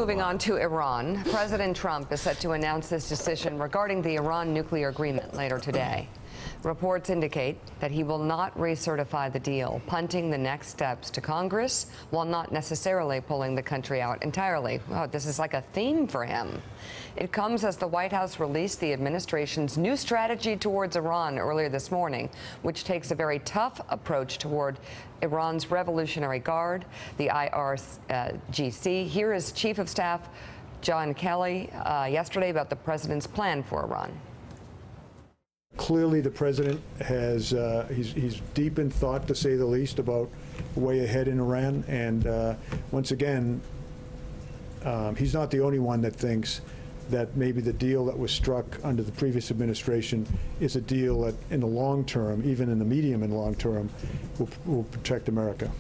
moving on to Iran. President Trump is set to announce his decision regarding the Iran nuclear agreement later today. Reports indicate that he will not recertify the deal, punting the next steps to Congress while not necessarily pulling the country out entirely. Oh, this is like a theme for him. It comes as the White House released the administration's new strategy towards Iran earlier this morning, which takes a very tough approach toward Iran's Revolutionary Guard, the IRGC. Here is Chief of Staff John Kelly yesterday about the president's plan for Iran. Clearly, the president has he's deep in thought, to say the least, about the way ahead in Iran. And once again, he's not the only one that thinks that maybe the deal that was struck under the previous administration is a deal that, in the long term, even in the medium and long term, will protect America.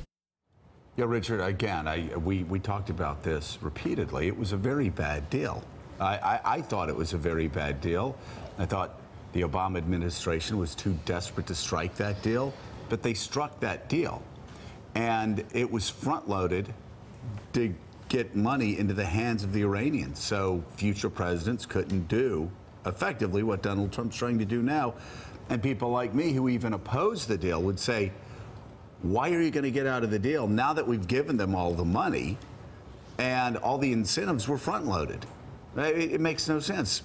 Yeah, Richard, again, we talked about this repeatedly. It was a very bad deal. I thought it was a very bad deal. I thought the Obama administration was too desperate to strike that deal, but they struck that deal. And it was front-loaded to get money into the hands of the Iranians, so future presidents couldn't do effectively what Donald Trump's trying to do now. And people like me who even oppose the deal would say, why are you going to get out of the deal now that we've given them all the money and all the incentives were front-loaded? It makes no sense.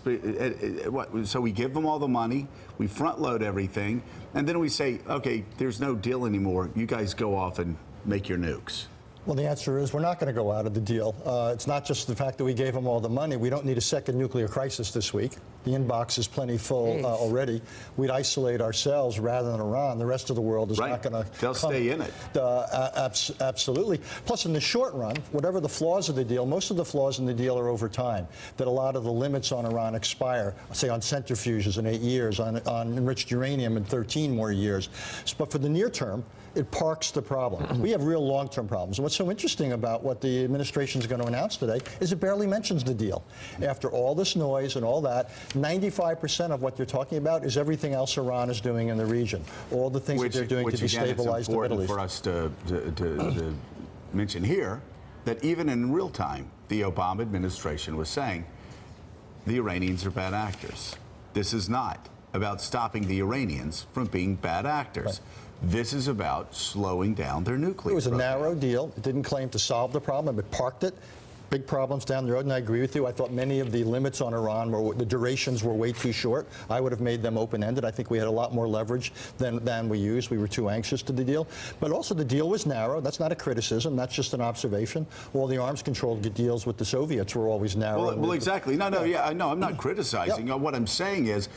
So we give them all the money, we front-load everything, and then we say, okay, there's no deal anymore. You guys go off and make your nukes. Well, the answer is we're not going to go out of the deal. It's not just the fact that we gave them all the money. We don't need a second nuclear crisis this week. The inbox is plenty full already. We'd isolate ourselves rather than Iran. The rest of the world is not going to They'll stay in it. Absolutely. Plus, in the short run, whatever the flaws of the deal, most of the flaws in the deal are over time. That a lot of the limits on Iran expire, say on centrifuges in 8 years, on enriched uranium in 13 more years. But for the near term, it parks the problem. We have real long-term problems. And what's so interesting about what the administration is going to announce today is it barely mentions the deal. After all this noise and all that, 95% of what they're talking about is everything else Iran is doing in the region. All the things that they're doing to destabilize the Middle East. For us to mention here that even in real time, the Obama administration was saying the Iranians are bad actors. This is not about stopping the Iranians from being bad actors. Right. This is about slowing down their nuclear program. It was a narrow deal. It didn't claim to solve the problem. It parked it. Big problems down the road, and I agree with you. I thought many of the limits on Iran, the durations were way too short. I would have made them open-ended. I think we had a lot more leverage than we used. We were too anxious to the deal. But also the deal was narrow. That's not a criticism. That's just an observation. All the arms control deals with the Soviets were always narrow. Well, exactly. No, I'm not criticizing. What I'm saying is,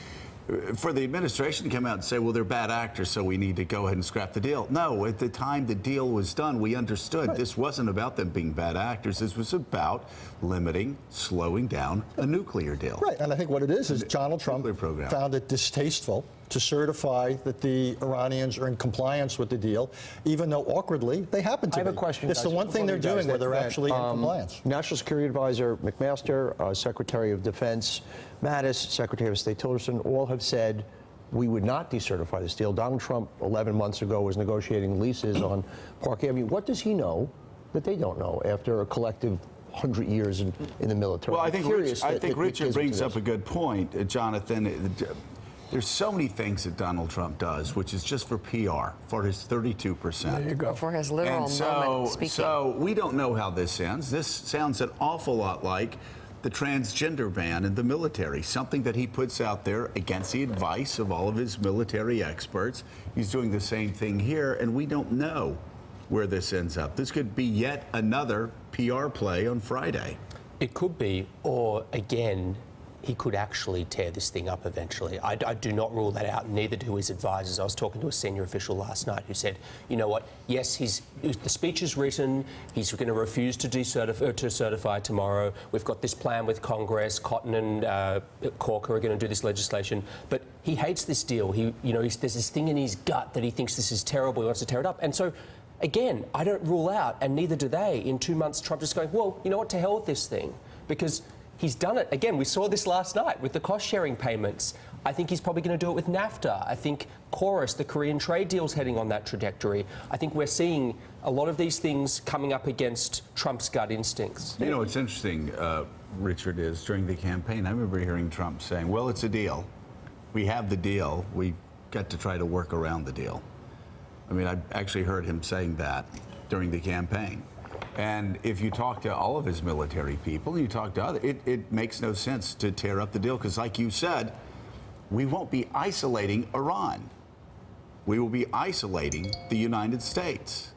for the administration to come out and say, well, they're bad actors, so we need to go ahead and scrap the deal. No, at the time the deal was done, we understood this wasn't about them being bad actors. This was about limiting, slowing down a nuclear deal. Right, and I think what it is Donald Trump found it distasteful to certify that the Iranians are in compliance with the deal, even though awkwardly they happen to be. I have a question. It's the one thing they're doing where they're actually in compliance. National Security Advisor McMaster, Secretary of Defense Mattis, Secretary of State Tillerson, all have said we would not decertify this deal. Donald Trump, 11 months ago, was negotiating leases on Park Avenue. What does he know that they don't know after a collective 100 years in the military? Well, I think Richard brings up a good point, Jonathan. There's so many things that Donald Trump does, which is just for PR, for his 32%. There you go. For his literal moment speaking. So we don't know how this ends. This sounds an awful lot like the transgender ban in the military, something that he puts out there against the advice of all of his military experts. He's doing the same thing here, and we don't know where this ends up. This could be yet another PR play on Friday. It could be, or again, he could actually tear this thing up eventually. I do not rule that out, neither do his advisors. I was talking to a senior official last night who said, you know what, yes, the speech is written, he's going to refuse to certify tomorrow. We've got this plan with Congress, Cotton and Corker are going to do this legislation, but he hates this deal. There's this thing in his gut that he thinks this is terrible, he wants to tear it up. And so, again, I don't rule out, and neither do they, in 2 months Trump is going, well, you know what, to hell with this thing, because he's done it. Again, we saw this last night with the cost-sharing payments. I think he's probably going to do it with NAFTA. I think chorus, the Korean trade deal's heading on that trajectory. I think we're seeing a lot of these things coming up against Trump's gut instincts. You know, what's interesting, Richard, is during the campaign, I remember hearing Trump saying, well, it's a deal. We have the deal. We got to try to work around the deal. I mean, I actually heard him saying that during the campaign. And if you talk to all of his military people, and you talk to others, it makes no sense to tear up the deal, because like you said, we won't be isolating Iran. We will be isolating the United States.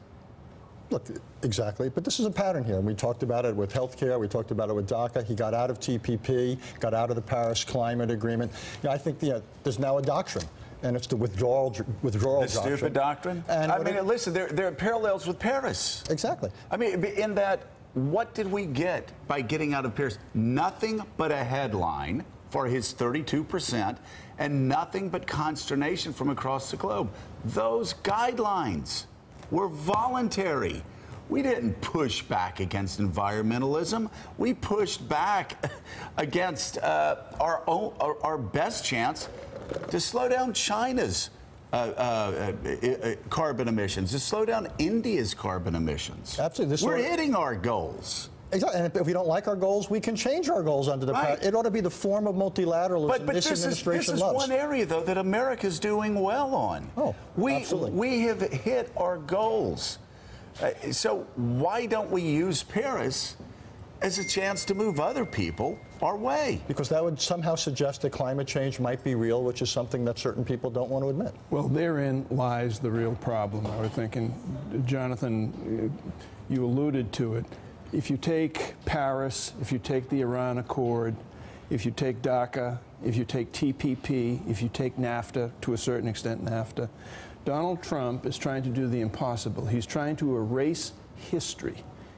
Look, exactly. But this is a pattern here. We talked about it with healthcare. We talked about it with DACA. He got out of TPP, got out of the Paris Climate Agreement. You know, I think there's now a doctrine, and it's the withdrawal doctrine. The stupid doctrine? And I mean, listen, there are parallels with Paris. Exactly. I mean, in that, what did we get by getting out of Paris? Nothing but a headline for his 32%, and nothing but consternation from across the globe. Those guidelines were voluntary. We didn't push back against environmentalism. We pushed back against our best chance to slow down China's carbon emissions, to slow down India's carbon emissions. Absolutely. We're hitting our goals. Exactly. And if we don't like our goals, we can change our goals under the Paris. It ought to be the form of multilateralism But this administration this is loves. one area, though, that America's doing well on. Oh, absolutely. We have hit our goals. So why don't we use Paris as a chance to move other people our way? Because that would somehow suggest that climate change might be real, which is something that certain people don't want to admit. Well, therein lies the real problem. I was thinking, Jonathan, you alluded to it. If you take Paris, if you take the Iran Accord, if you take DACA, if you take TPP, if you take NAFTA, to a certain extent NAFTA, Donald Trump is trying to do the impossible. He's trying to erase history.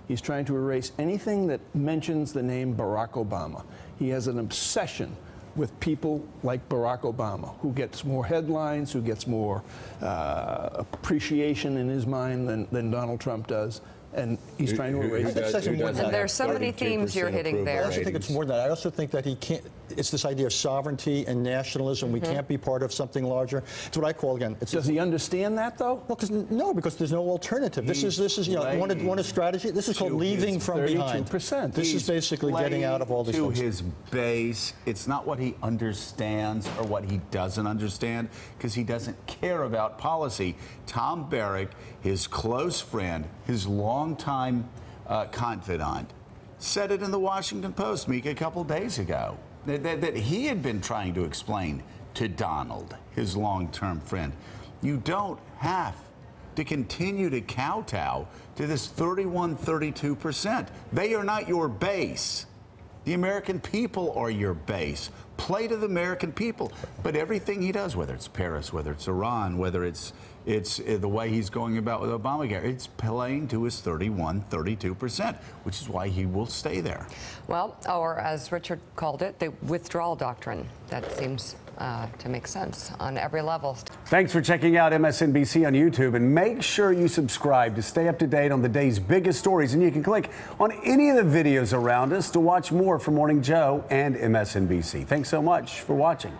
He's trying to erase anything that mentions the name Barack Obama. He has an obsession with people like Barack Obama, who gets more headlines, who gets more appreciation in his mind than Donald Trump does. And he's trying to erase it. And there's so many themes you're hitting there. I also think it's more than that. I also think that he can't. It's this idea of sovereignty and nationalism. We can't be part of something larger. It's what I call, again. Does he understand that, though? Well, because there's no alternative. This is you know, want a strategy. This is called leaving from behind. 32%. This is basically getting out of all these things. To his base, it's not what he understands or what he doesn't understand, because he doesn't care about policy. Tom Barrack, his close friend, his longtime confidant, said it in the Washington Post, Meek, a couple days ago, that he had been trying to explain to Donald, his long-term friend. You don't have to continue to kowtow to this 32%. They are not your base. The American people are your base. Play to the American people. But everything he does, whether it's Paris, whether it's Iran, whether it's the way he's going about with Obamacare, it's playing to his 32%, which is why he will stay there. Well, or as Richard called it, the withdrawal doctrine. That seems to make sense on every level. Thanks for checking out MSNBC on YouTube, and make sure you subscribe to stay up to date on the day's biggest stories. And you can click on any of the videos around us to watch more from Morning Joe and MSNBC. Thanks so much for watching.